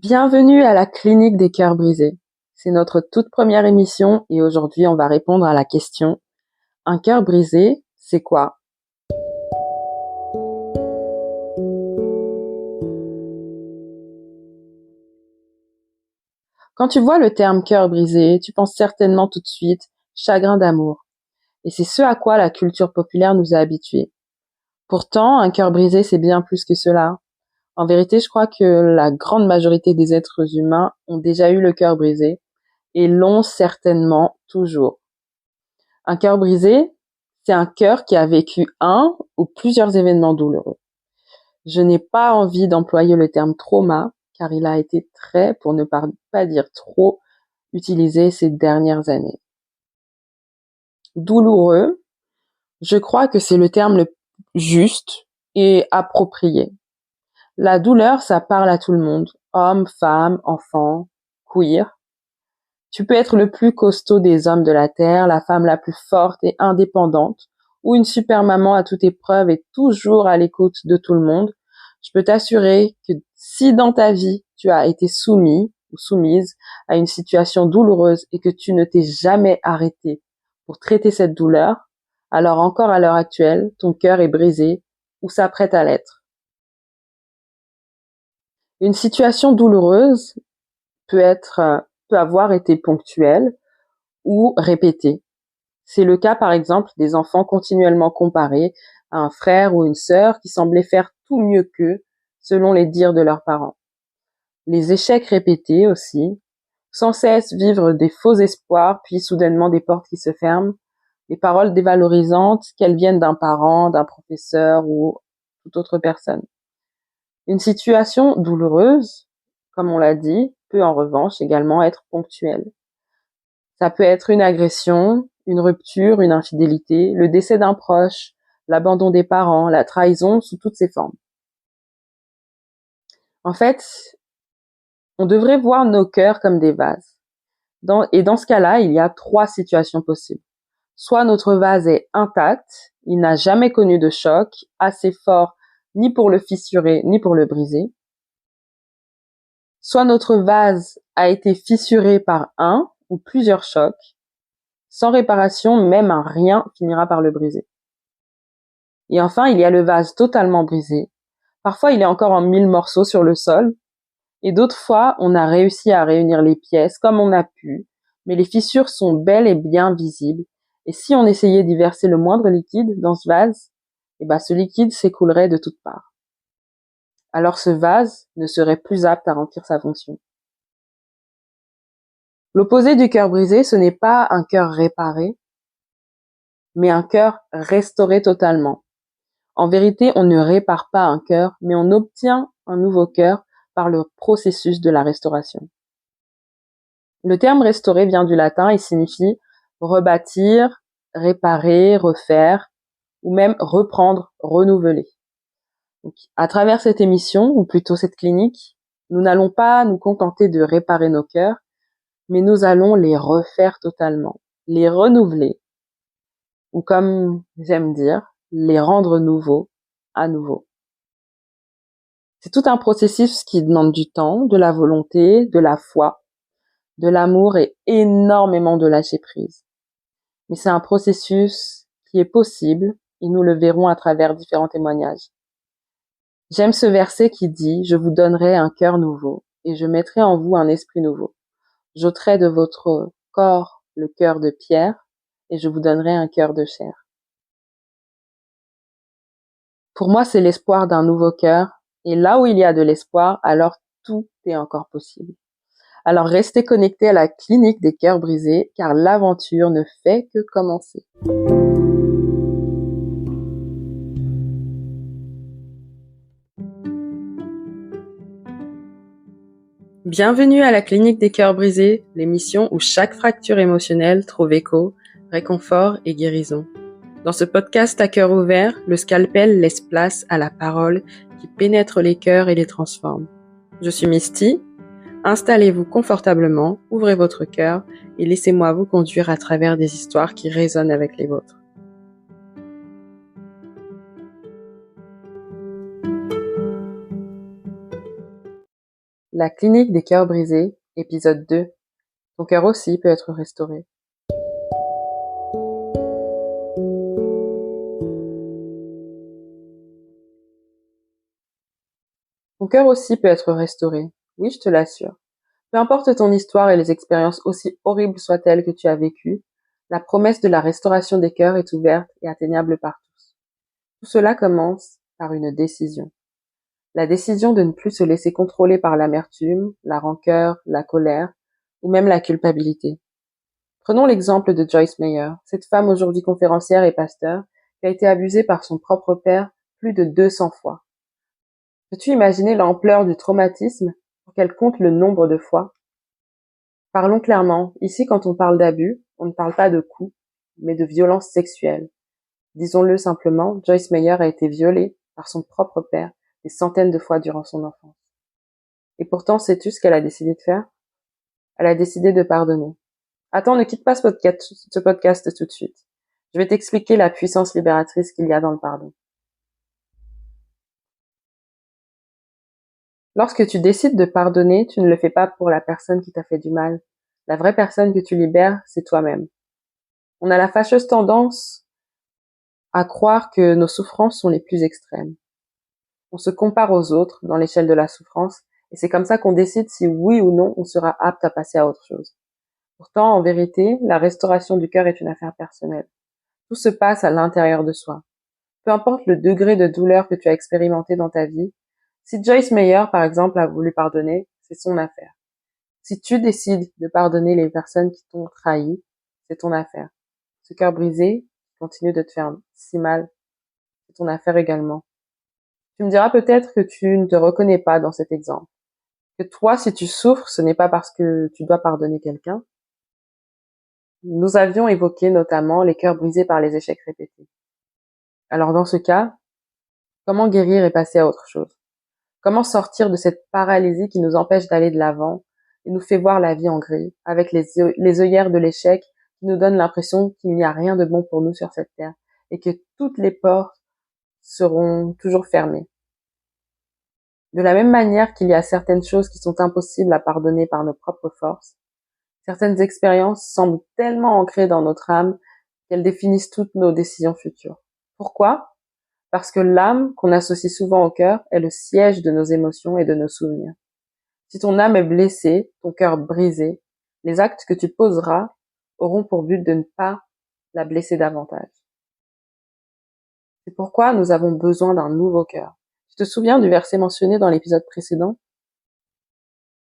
Bienvenue à la clinique des cœurs brisés. C'est notre toute première émission et aujourd'hui on va répondre à la question: un cœur brisé, c'est quoi? Quand tu vois le terme cœur brisé, tu penses certainement tout de suite chagrin d'amour. Et c'est ce à quoi la culture populaire nous a habitués. Pourtant, un cœur brisé, c'est bien plus que cela. En vérité, je crois que la grande majorité des êtres humains ont déjà eu le cœur brisé et l'ont certainement toujours. Un cœur brisé, c'est un cœur qui a vécu un ou plusieurs événements douloureux. Je n'ai pas envie d'employer le terme trauma, car il a été très, pour ne pas dire trop, utilisé ces dernières années. Douloureux, je crois que c'est le terme le juste et approprié. La douleur, ça parle à tout le monde, hommes, femmes, enfants, queer. Tu peux être le plus costaud des hommes de la Terre, la femme la plus forte et indépendante, ou une super maman à toute épreuve et toujours à l'écoute de tout le monde. Je peux t'assurer que si dans ta vie tu as été soumis ou soumise à une situation douloureuse et que tu ne t'es jamais arrêté pour traiter cette douleur, alors encore à l'heure actuelle, ton cœur est brisé ou s'apprête à l'être. Une situation douloureuse peut avoir été ponctuelle ou répétée. C'est le cas par exemple des enfants continuellement comparés à un frère ou une sœur qui semblaient faire tout mieux qu'eux selon les dires de leurs parents. Les échecs répétés aussi, sans cesse vivre des faux espoirs puis soudainement des portes qui se ferment, les paroles dévalorisantes qu'elles viennent d'un parent, d'un professeur ou toute autre personne. Une situation douloureuse, comme on l'a dit, peut en revanche également être ponctuelle. Ça peut être une agression, une rupture, une infidélité, le décès d'un proche, l'abandon des parents, la trahison sous toutes ses formes. En fait, on devrait voir nos cœurs comme des vases. Dans ce cas-là, il y a 3 situations possibles. Soit notre vase est intact, il n'a jamais connu de choc assez fort ni pour le fissurer ni pour le briser. Soit notre vase a été fissuré par un ou plusieurs chocs. Sans réparation, même un rien finira par le briser. Et enfin, il y a le vase totalement brisé. Parfois, il est encore en 1000 morceaux sur le sol. Et d'autres fois, on a réussi à réunir les pièces comme on a pu, mais les fissures sont bel et bien visibles. Et si on essayait d'y verser le moindre liquide dans ce vase, ce liquide s'écoulerait de toutes parts. Alors ce vase ne serait plus apte à remplir sa fonction. L'opposé du cœur brisé, ce n'est pas un cœur réparé, mais un cœur restauré totalement. En vérité, on ne répare pas un cœur, mais on obtient un nouveau cœur par le processus de la restauration. Le terme restaurer vient du latin et signifie rebâtir, réparer, refaire, ou même reprendre, renouveler. Donc, à travers cette émission, ou plutôt cette clinique, nous n'allons pas nous contenter de réparer nos cœurs, mais nous allons les refaire totalement, les renouveler, ou comme j'aime dire, les rendre nouveaux à nouveau. C'est tout un processus qui demande du temps, de la volonté, de la foi, de l'amour et énormément de lâcher prise. Mais c'est un processus qui est possible et nous le verrons à travers différents témoignages. J'aime ce verset qui dit: je vous donnerai un cœur nouveau et je mettrai en vous un esprit nouveau. J'ôterai de votre corps le cœur de pierre et je vous donnerai un cœur de chair. Pour moi, c'est l'espoir d'un nouveau cœur, et là où il y a de l'espoir, alors tout est encore possible. Alors restez connectés à la clinique des cœurs brisés, car l'aventure ne fait que commencer. Bienvenue à la clinique des cœurs brisés, l'émission où chaque fracture émotionnelle trouve écho, réconfort et guérison. Dans ce podcast à cœur ouvert, le scalpel laisse place à la parole qui pénètre les cœurs et les transforme. Je suis Misty. Installez-vous confortablement, ouvrez votre cœur et laissez-moi vous conduire à travers des histoires qui résonnent avec les vôtres. La clinique des cœurs brisés, épisode 2. Ton cœur aussi peut être restauré. Ton cœur aussi peut être restauré. Oui, je te l'assure. Peu importe ton histoire et les expériences aussi horribles soient-elles que tu as vécues, la promesse de la restauration des cœurs est ouverte et atteignable par tous. Tout cela commence par une décision. La décision de ne plus se laisser contrôler par l'amertume, la rancœur, la colère ou même la culpabilité. Prenons l'exemple de Joyce Meyer, cette femme aujourd'hui conférencière et pasteur qui a été abusée par son propre père plus de 200 fois. Peux-tu imaginer l'ampleur du traumatisme pour qu'elle compte le nombre de fois? Parlons clairement, ici quand on parle d'abus, on ne parle pas de coups, mais de violence sexuelle. Disons-le simplement, Joyce Meyer a été violée par son propre père des centaines de fois durant son enfance. Et pourtant, sais-tu ce qu'elle a décidé de faire? Elle a décidé de pardonner. Attends, ne quitte pas ce podcast tout de suite. Je vais t'expliquer la puissance libératrice qu'il y a dans le pardon. Lorsque tu décides de pardonner, tu ne le fais pas pour la personne qui t'a fait du mal. La vraie personne que tu libères, c'est toi-même. On a la fâcheuse tendance à croire que nos souffrances sont les plus extrêmes. On se compare aux autres dans l'échelle de la souffrance, et c'est comme ça qu'on décide si oui ou non on sera apte à passer à autre chose. Pourtant, en vérité, la restauration du cœur est une affaire personnelle. Tout se passe à l'intérieur de soi. Peu importe le degré de douleur que tu as expérimenté dans ta vie, si Joyce Meyer, par exemple, a voulu pardonner, c'est son affaire. Si tu décides de pardonner les personnes qui t'ont trahi, c'est ton affaire. Ce cœur brisé, qui continue de te faire si mal, c'est ton affaire également. Tu me diras peut-être que tu ne te reconnais pas dans cet exemple. Que toi, si tu souffres, ce n'est pas parce que tu dois pardonner quelqu'un. Nous avions évoqué notamment les cœurs brisés par les échecs répétés. Alors dans ce cas, comment guérir et passer à autre chose? Comment sortir de cette paralysie qui nous empêche d'aller de l'avant et nous fait voir la vie en gris, avec les œillères de l'échec qui nous donnent l'impression qu'il n'y a rien de bon pour nous sur cette terre et que toutes les portes seront toujours fermées. De la même manière qu'il y a certaines choses qui sont impossibles à pardonner par nos propres forces, certaines expériences semblent tellement ancrées dans notre âme qu'elles définissent toutes nos décisions futures. Pourquoi? Parce que l'âme, qu'on associe souvent au cœur, est le siège de nos émotions et de nos souvenirs. Si ton âme est blessée, ton cœur brisé, les actes que tu poseras auront pour but de ne pas la blesser davantage. C'est pourquoi nous avons besoin d'un nouveau cœur. Tu te souviens du verset mentionné dans l'épisode précédent?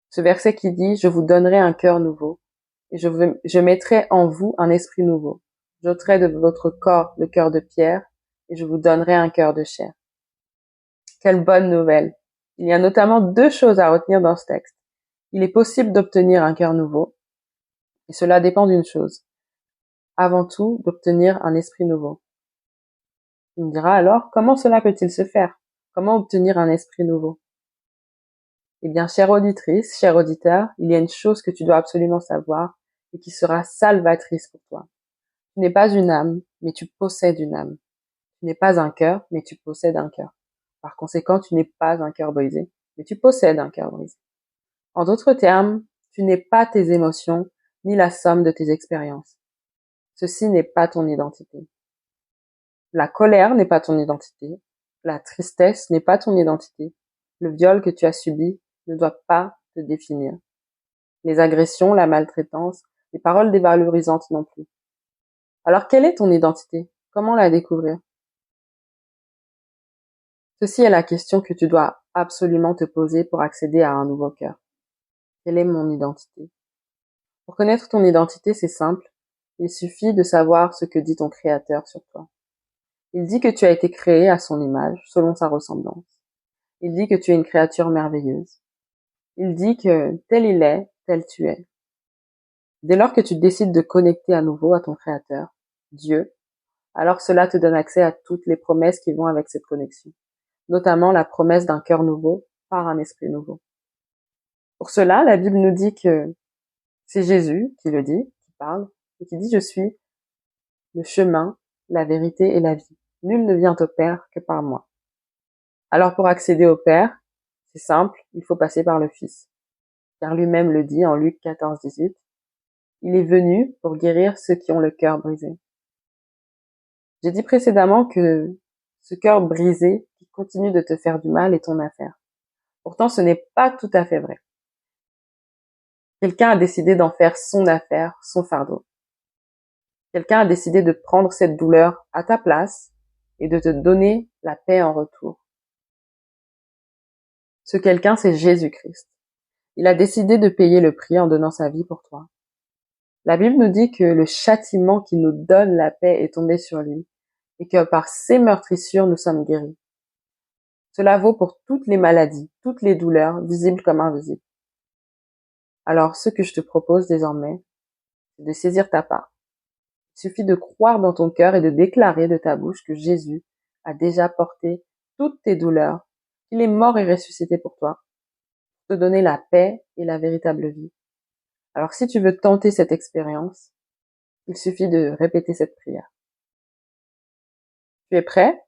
Ce verset qui dit « Je vous donnerai un cœur nouveau, et je mettrai en vous un esprit nouveau. J'ôterai de votre corps le cœur de pierre, et je vous donnerai un cœur de chair. » Quelle bonne nouvelle! Il y a notamment 2 choses à retenir dans ce texte. Il est possible d'obtenir un cœur nouveau, et cela dépend d'une chose. Avant tout, d'obtenir un esprit nouveau. Tu me diras alors, comment cela peut-il se faire? Comment obtenir un esprit nouveau? Eh bien, chère auditrice, cher auditeur, il y a une chose que tu dois absolument savoir et qui sera salvatrice pour toi. Tu n'es pas une âme, mais tu possèdes une âme. Tu n'es pas un cœur, mais tu possèdes un cœur. Par conséquent, tu n'es pas un cœur brisé, mais tu possèdes un cœur brisé. En d'autres termes, tu n'es pas tes émotions, ni la somme de tes expériences. Ceci n'est pas ton identité. La colère n'est pas ton identité. La tristesse n'est pas ton identité. Le viol que tu as subi ne doit pas te définir. Les agressions, la maltraitance, les paroles dévalorisantes non plus. Alors quelle est ton identité? Comment la découvrir? Ceci est la question que tu dois absolument te poser pour accéder à un nouveau cœur. Quelle est mon identité? Pour connaître ton identité, c'est simple. Il suffit de savoir ce que dit ton Créateur sur toi. Il dit que tu as été créé à son image, selon sa ressemblance. Il dit que tu es une créature merveilleuse. Il dit que tel il est, tel tu es. Dès lors que tu décides de connecter à nouveau à ton Créateur, Dieu, alors cela te donne accès à toutes les promesses qui vont avec cette connexion, notamment la promesse d'un cœur nouveau par un esprit nouveau. Pour cela, la Bible nous dit que c'est Jésus qui le dit, qui parle, et qui dit « Je suis le chemin, la vérité et la vie. Nul ne vient au Père que par moi. » Alors pour accéder au Père, c'est simple, il faut passer par le Fils. car lui-même le dit en Luc 14, 18. Il est venu pour guérir ceux qui ont le cœur brisé. J'ai dit précédemment que ce cœur brisé qui continue de te faire du mal est ton affaire. Pourtant, ce n'est pas tout à fait vrai. Quelqu'un a décidé d'en faire son affaire, son fardeau. Quelqu'un a décidé de prendre cette douleur à ta place et de te donner la paix en retour. Ce quelqu'un, c'est Jésus-Christ. Il a décidé de payer le prix en donnant sa vie pour toi. La Bible nous dit que le châtiment qui nous donne la paix est tombé sur lui et que par ses meurtrissures, nous sommes guéris. Cela vaut pour toutes les maladies, toutes les douleurs, visibles comme invisibles. Alors, ce que je te propose désormais, c'est de saisir ta part. Il suffit de croire dans ton cœur et de déclarer de ta bouche que Jésus a déjà porté toutes tes douleurs, qu'il est mort et ressuscité pour toi, pour te donner la paix et la véritable vie. Alors, si tu veux tenter cette expérience, il suffit de répéter cette prière. Tu es prêt?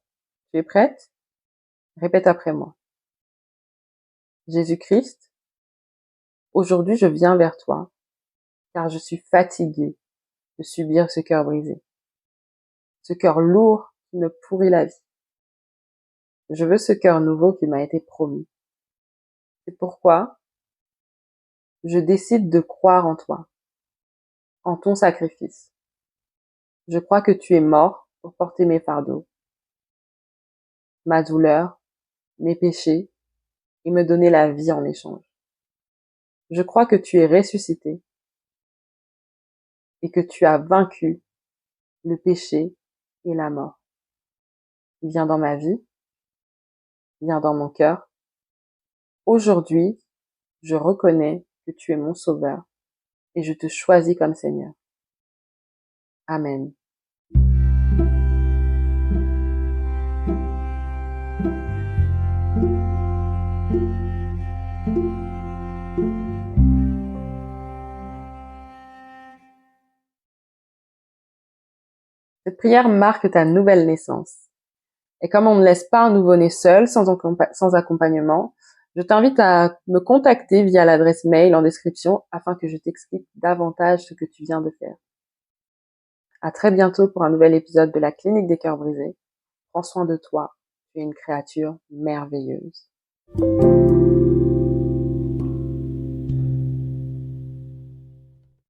Tu es prête? Répète après moi. Jésus-Christ, aujourd'hui je viens vers toi, car je suis fatigué de subir ce cœur brisé, ce cœur lourd qui me pourrit la vie. Je veux ce cœur nouveau qui m'a été promis. C'est pourquoi je décide de croire en toi, en ton sacrifice. Je crois que tu es mort pour porter mes fardeaux, ma douleur, mes péchés, et me donner la vie en échange. Je crois que tu es ressuscité et que tu as vaincu le péché et la mort. Viens dans ma vie, viens dans mon cœur. Aujourd'hui, je reconnais que tu es mon sauveur et je te choisis comme Seigneur. Amen. Cette prière marque ta nouvelle naissance. Et comme on ne laisse pas un nouveau-né seul, sans accompagnement, je t'invite à me contacter via l'adresse mail en description afin que je t'explique davantage ce que tu viens de faire. À très bientôt pour un nouvel épisode de la Clinique des Cœurs Brisés. Prends soin de toi, tu es une créature merveilleuse.